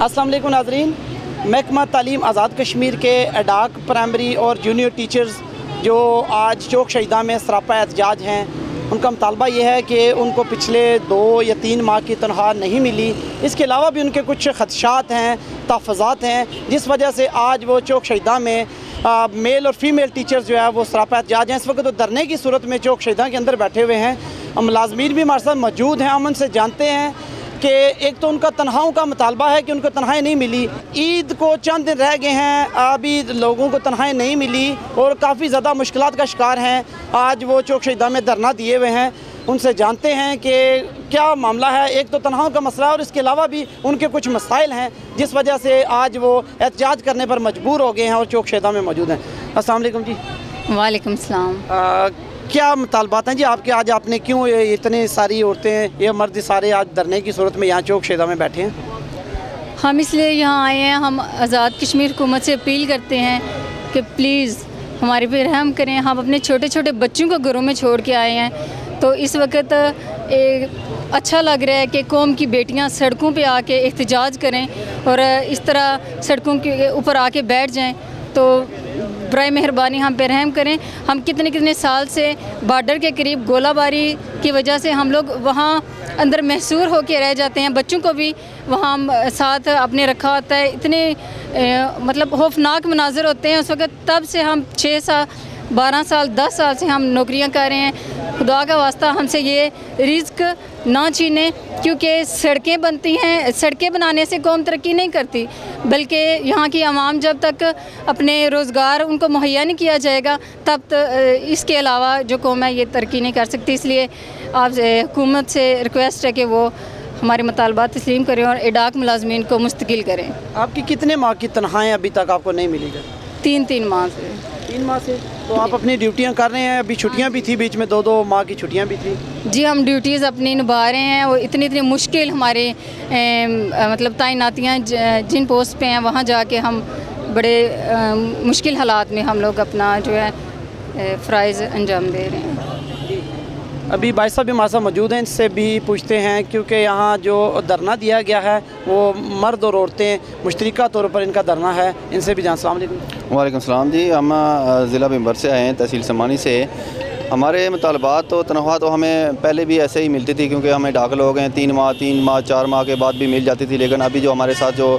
अस्सलाम वालेकुम नाज़रीन, महकमा तालीम आज़ाद कश्मीर के एडाक प्राइमरी और जूनियर टीचर्स जो आज चौक शहीदा में सरापा एहतजाज हैं, उनका मुतालबा ये है कि उनको पिछले 2 या 3 माह की तनख्वाह नहीं मिली। इसके अलावा भी उनके कुछ खदशात हैं, तहफ़्फ़ुज़ात हैं, जिस वजह से आज वो चौक शहीदा में मेल और फीमेल टीचर्स जो है वो सरापा एहतजाज हैं। इस वक्त तो धरने की सूरत में चौक शहीदा के अंदर बैठे हुए हैं। मुलाज़मीन भी हमारे साथ मौजूद हैं। हम उनसे जानते हैं कि एक तो उनका तनख्वाहों का मुतालबा है कि उनको तनख्वाहें नहीं मिली। ईद को चंद दिन रह गए हैं, अभी लोगों को तनख्वाहें नहीं मिली और काफ़ी ज़्यादा मुश्किलात का शिकार हैं। आज वो चौक शहीदा में धरना दिए हुए हैं। उनसे जानते हैं कि क्या मामला है। एक तो तनख्वाहों का मसला है और इसके अलावा भी उनके कुछ मसाइल हैं, जिस वजह से आज वो एहतजाज करने पर मजबूर हो गए हैं और चौक शहीदा में मौजूद हैं। अस्सलाम वालेकुम जी। वालेकुम सलाम। क्या मुतालबात हैं जी आपके? आज आपने क्यों इतनी सारी औरतें, ये मर्द सारे आज धरने की सूरत में यहाँ चौक शहीदा में बैठे हैं? हम इसलिए यहाँ आए हैं, हम आज़ाद कश्मीर हुकूमत से अपील करते हैं कि प्लीज़ हमारे पे रहम करें। हम अपने छोटे छोटे बच्चों को घरों में छोड़ के आए हैं, तो इस वक्त अच्छा लग रहा है कि कौम की बेटियाँ सड़कों पे आके एहतजाज करें और इस तरह सड़कों के ऊपर आके बैठ जाएं। तो बराए मेहरबानी हम पे रहम करें। हम कितने साल से बॉर्डर के करीब गोलाबारी की वजह से हम लोग वहाँ अंदर महसूर होके रह जाते हैं। बच्चों को भी वहाँ साथ अपने रखा होता है। इतने मतलब खौफनाक मनाज़र होते हैं उस वक्त। तब से हम 6 साल 12 साल 10 साल से हम नौकरियां कर रहे हैं। खुदा का वास्ता हमसे ये रिस्क ना छीनें, क्योंकि सड़कें बनती हैं, सड़कें बनाने से कौम तरक्की नहीं करती, बल्कि यहाँ की आवाम जब तक अपने रोज़गार उनको मुहैया नहीं किया जाएगा तब इसके अलावा जो कौम है ये तरक्की नहीं कर सकती। इसलिए आपसे हुकूमत से रिक्वेस्ट है कि वो हमारे मुतालबात तस्लीम करें और एडाक मुलाजमीन को मुस्तकिल करें। आपकी कितने माह की तनख्वाहें अभी तक आपको नहीं मिली? 3 माह से। 3 माह से? तो आप अपनी ड्यूटियां कर रहे हैं? अभी छुट्टियां भी थी बीच में, 2 माह की छुट्टियां भी थी। जी, हम ड्यूटीज़ अपनी निभा रहे हैं। वो इतनी मुश्किल हमारे मतलब तैनातियाँ जिन पोस्ट पे हैं वहाँ जाके हम बड़े मुश्किल हालात में हम लोग अपना जो है फ़राइज़ अंजाम दे रहे हैं। अभी भाई साहब भी हमारे साथ मौजूद हैं, इनसे भी पूछते हैं, क्योंकि यहाँ जो धरना दिया गया है वो मर्द और औरतें मुश्तरका तौर पर इनका धरना है। इनसे भी जान। अस्सलाम वालेकुम। वालेकुम सलाम जी। हम ज़िला बिम्बर से आए हैं, तहसील समानी से। हमारे मुतालबात तो तनख्वाह तो हमें पहले भी ऐसे ही मिलती थी, क्योंकि हमें डाक लोग हैं। 3 माह 4 माह के बाद भी मिल जाती थी। लेकिन अभी जो हमारे साथ जो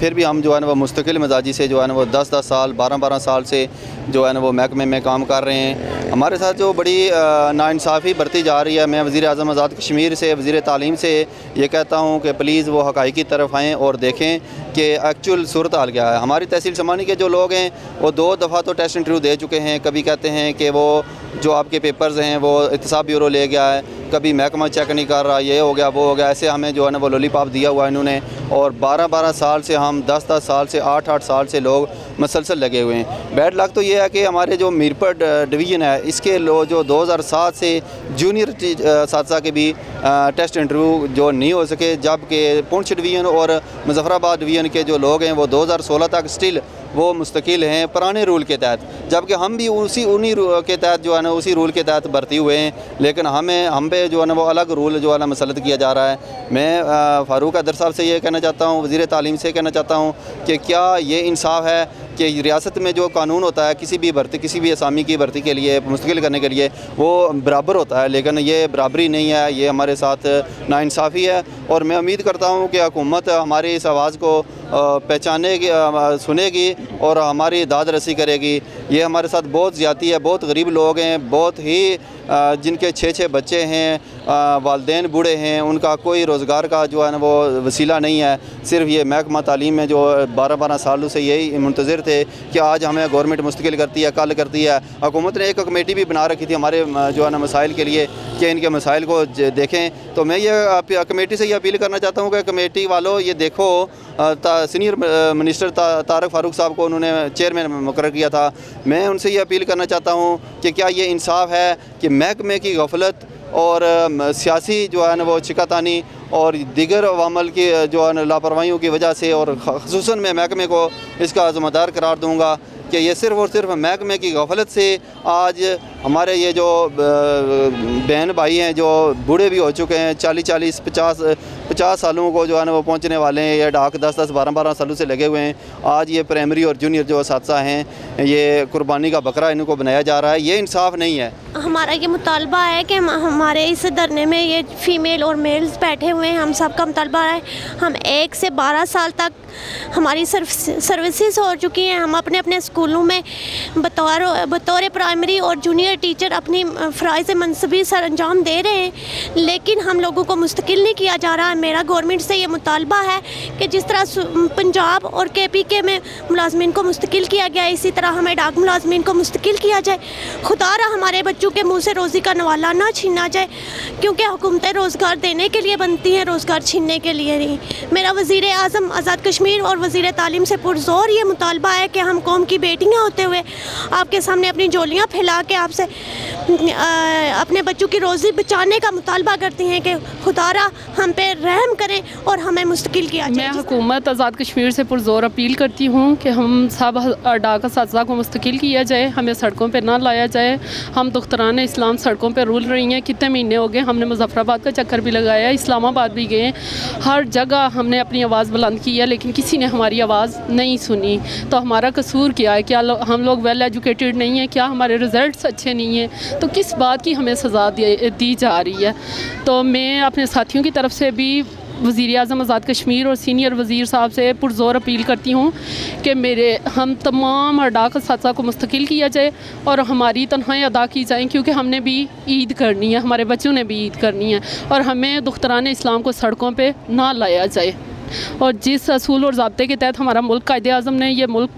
फिर भी हम जो है ना वो मुस्तकिल मिजाजी से जो है ना वो 10-10 साल 12-12 साल से जो है ना वो महकमे में काम कर रहे हैं। हमारे साथ जो बड़ी नाइंसाफ़ी बरती जा रही है। मैं वज़ीर आज़म आज़ाद कश्मीर से, वज़ीर तालीम से ये कहता हूँ कि प्लीज़ वो हक़ाइक़ की तरफ आएँ और देखें कि एक्चुअल सूरत हाल क्या है। हमारी तहसील समानी के जो लोग हैं वो 2 दफ़ा तो टेस्ट इंटरव्यू दे चुके हैं। कभी कहते हैं कि वो जो आपके पेपर्स हैं वो एहतसाब ब्यूरो ले गया है, कभी महकमा चेक नहीं कर रहा, ये हो गया वो हो गया। ऐसे हमें जो है ना वो लॉलीपॉप दिया हुआ है इन्होंने। और 12-12 साल से हम 10-10 साल से 8-8 साल से लोग मसलसल लगे हुए हैं। बैड लक तो ये है कि हमारे जो मीरपुर डिवीज़न है इसके जो 2007 से जूनियर साथसा के भी टेस्ट इंटरव्यू जो नहीं हो सके, जबकि पुंछ डिवीज़न और मुजफ्फराबाद डिवीज़न के जो लोग हैं वो 2016 तक स्टिल वो मुस्तकिल हैं पुराने रूल के तहत, जबकि हम भी उन्हीं के तहत जो है ना उसी रूल के तहत भर्ती हुए हैं। लेकिन हम पे जो है ना वो अलग रूल जो है ना मसलत किया जा रहा है। मैं फ़ारूक अदर साहब से ये कहना चाहता हूँ, वज़ीर तालीम से कहना चाहता हूँ कि क्या ये इंसाफ है कि रियासत में जो कानून होता है किसी भी भर्ती, किसी भी असामी की भर्ती के लिए मुस्तकिल करने के लिए वो बराबर होता है, लेकिन ये बराबरी नहीं है। ये हमारे साथ नाइंसाफ़ी है। और मैं उम्मीद करता हूँ कि हुकूमत हमारी इस आवाज़ को पहचानेगी, सुनेगी और हमारी दाद रसी करेगी। ये हमारे साथ बहुत ज़्यादती है। बहुत गरीब लोग हैं, बहुत ही जिनके 6-6 बच्चे हैं, वालदैन बूढ़े हैं, उनका कोई रोज़गार का जो है ना वो वसीला नहीं है। सिर्फ ये महकमा तालीम में जो 12-12 सालों से यही मुंतज़िर थे कि आज हमें गवर्नमेंट मुस्तकिल करती है, कल करती है। हुकूमत ने एक कमेटी भी बना रखी थी हमारे जो है ना मसाइल के लिए कि इनके मसाइल को देखें। तो मैं ये कमेटी से ये अपील करना चाहता हूँ कि कमेटी वालों ये देखो, सीनियर मिनिस्टर तारक फ़ारूक साहब को उन्होंने चेयरमैन मुकर्रर किया था। मैं उनसे ये अपील करना चाहता हूँ कि क्या ये इंसाफ है कि महकमे की गफलत और सियासी जो है ना वो शिकातानी और दीगर अवामल की जो है ना लापरवाहियों की वजह से, और ख़ुसूसन मैं महकमे को इसका ज़िम्मेदार करार दूँगा कि ये सिर्फ़ और सिर्फ महकमे की गफलत से आज हमारे ये जो बहन भाई हैं जो बूढ़े भी हो चुके हैं, 40-40, 50 सालों को जो है ना वो पहुँचने वाले हैं। ये डाक 10-10, 12-12 सालों से लगे हुए हैं। आज ये प्राइमरी और जूनियर जो असातिज़ा हैं, ये कुर्बानी का बकरा इनको बनाया जा रहा है। ये इंसाफ नहीं है। हमारा ये मुतालबा है कि हमारे इस धरने में ये फ़ीमेल और मेल्स बैठे हुए हैं, हम सब का मुतालबा है। हम 1 से 12 साल तक हमारी सर्विसेज हो चुकी हैं। हम अपने अपने स्कूलों में बतौर प्राइमरी और जूनियर टीचर अपनी फ़राइज़ मनसबी सर अंजाम दे रहे हैं, लेकिन हम लोगों को मुस्तकिल नहीं किया जा रहा है। मेरा गवर्नमेंट से ये मुतालबा है कि जिस तरह पंजाब और KPK में मुलाजमीन को मुस्तकिल किया गया, इसी तरह हमें डाक मुलाजमीन को मुस्तकिल किया जाए। खुदारा हमारे बच्चों के मुँह से रोज़ी का नवाला ना छीना जाए, क्योंकि हुकूमतें रोज़गार देने के लिए बनती हैं, रोज़गार छीनने के लिए नहीं। मेरा वज़ीर आज़म आज़ाद कश्मीर और वज़ीर तालीम से पुरज़ोर ये मुतालबा है कि हम कौम की बेटियां होते हुए आपके सामने अपनी झोलियां फैला के आपसे अपने बच्चों की रोज़ी बचाने का मुतालबा करती हैं कि खुदारा हम पे रहम करें और हमें मुस्तकिल किया जाए। मैं हुकूमत आज़ाद कश्मीर से पुरज़ोर अपील करती हूँ कि हम सब डाक असातिज़ा को मुस्तकिल किया जाए, हमें सड़कों पर ना लाया जाए। हम दुख्तरान इस्लाम सड़कों पर रूल रही हैं। कितने महीने हो गए, हमने मुज़फ़्फ़राबाद का चक्कर भी लगाया, इस्लामाबाद भी गए, हर जगह हमने अपनी आवाज़ बुलंद की है, लेकिन किसी ने हमारी आवाज़ नहीं सुनी। तो हमारा कसूर क्या है? क्या हम लोग वेल एजुकेटेड नहीं हैं? क्या हमारे रिज़ल्ट्स अच्छे नहीं हैं? तो किस बात की हमें सज़ा दी जा रही है? तो मैं अपने साथियों की तरफ से भी वज़ीर आज़म आज़ाद कश्मीर और सीनियर वज़ीर साहब से पुरज़ोर अपील करती हूँ कि हम तमाम डाक असातिज़ा को मुस्तकिल किया जाए और हमारी तनख्वाहें अदा की जाएँ, क्योंकि हमने भी ईद करनी है, हमारे बच्चों ने भी ईद करनी है, और हमें दुख्तरान इस्लाम को सड़कों पर ना लाया जाए। और जिस असूल और ज़ाब्ते के तहत हमारा मुल्क कायदे-ए-आज़म ने ये मुल्क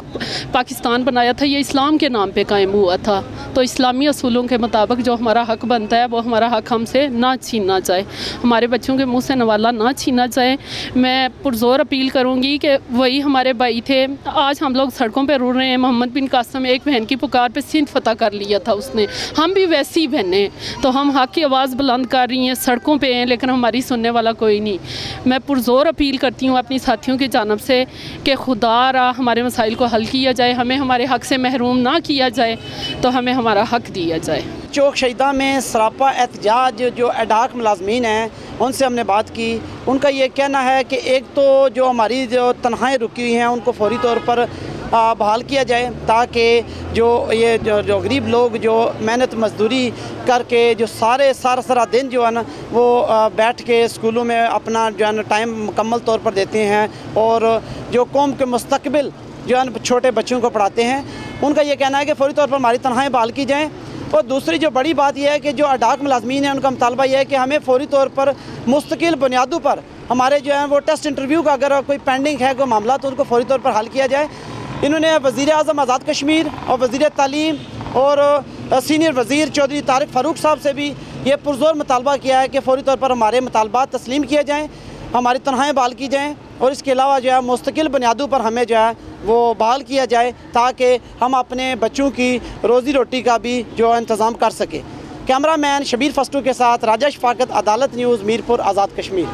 पाकिस्तान बनाया था, ये इस्लाम के नाम पे कायम हुआ था। तो इस्लामी असूलों के मुताबिक जो हमारा हक़ बनता है वो हमारा हक़ हमसे ना छीना जाए, हमारे बच्चों के मुंह से नवाला ना छीना जाए। मैं पुरज़ोर अपील करूँगी कि वही हमारे भाई थे, आज हम लोग सड़कों पर रुल रहे हैं। मोहम्मद बिन कासिम एक बहन की पुकार पर सिंध फतह कर लिया था उसने, हम भी वैसी बहनें, तो हम हक़ की आवाज़ बुलंद कर रही हैं, सड़कों पर हैं, लेकिन हमारी सुनने वाला कोई नहीं। मैं पुरज़ोर अपील करती हूँ अपनी साथियों की जानब से कि खुदारा हमारे मसाइल को हल किया जाए, हमें हमारे हक़ से महरूम ना किया जाए, तो हमें हमारा हक़ दिया जाए। चौक शहीदा में सरापा एहतजाज जो एडाक मुलाजमीन हैं उनसे हमने बात की। उनका ये कहना है कि एक तो जो हमारी जो तनख्वाहें रुकी हुई हैं उनको फौरी तौर पर बहाल किया जाए, ताकि जो गरीब लोग जो मेहनत मजदूरी करके जो सारा दिन जो है ना वो बैठ के स्कूलों में अपना जो है ना टाइम मुकम्मल तौर पर देते हैं और जो कौम के मुस्तकबिल जो है छोटे बच्चों को पढ़ाते हैं, उनका ये कहना है कि फौरी तौर पर हमारी तनख्वाहें बहाल की जाएँ। और दूसरी जो बड़ी बात यह है कि जो अडाक मुलाजमीन हैं उनका मुतालबा यह है कि हमें फौरी तौर पर मुस्तकिल बुनियादों पर हमारे जो है वो टेस्ट इंटरव्यू का अगर कोई पेंडिंग है कोई मामला तो उनको फौरी तौर पर हल किया जाए। इन्होंने वज़ीर आज़म आज़ाद कश्मीर और वज़ीर तालीम और सीनियर वज़ीर चौधरी तारिक फ़ारूक साहब से भी ये पुरज़ोर मुतालबा किया है कि फौरी तौर पर हमारे मुतालबात तस्लीम किए जाएँ, हमारी तनख्वाहें बहाल की जाएँ और इसके अलावा जो है मुस्तकिल बुनियादों पर हमें जो है वो बहाल किया जाए, ताकि हम अपने बच्चों की रोज़ी रोटी का भी जो इंतज़ाम कर सकें। कैमरामैन शबीर फस्टू के साथ राजेश फाकत, अदालत न्यूज़, मीरपुर, आज़ाद कश्मीर।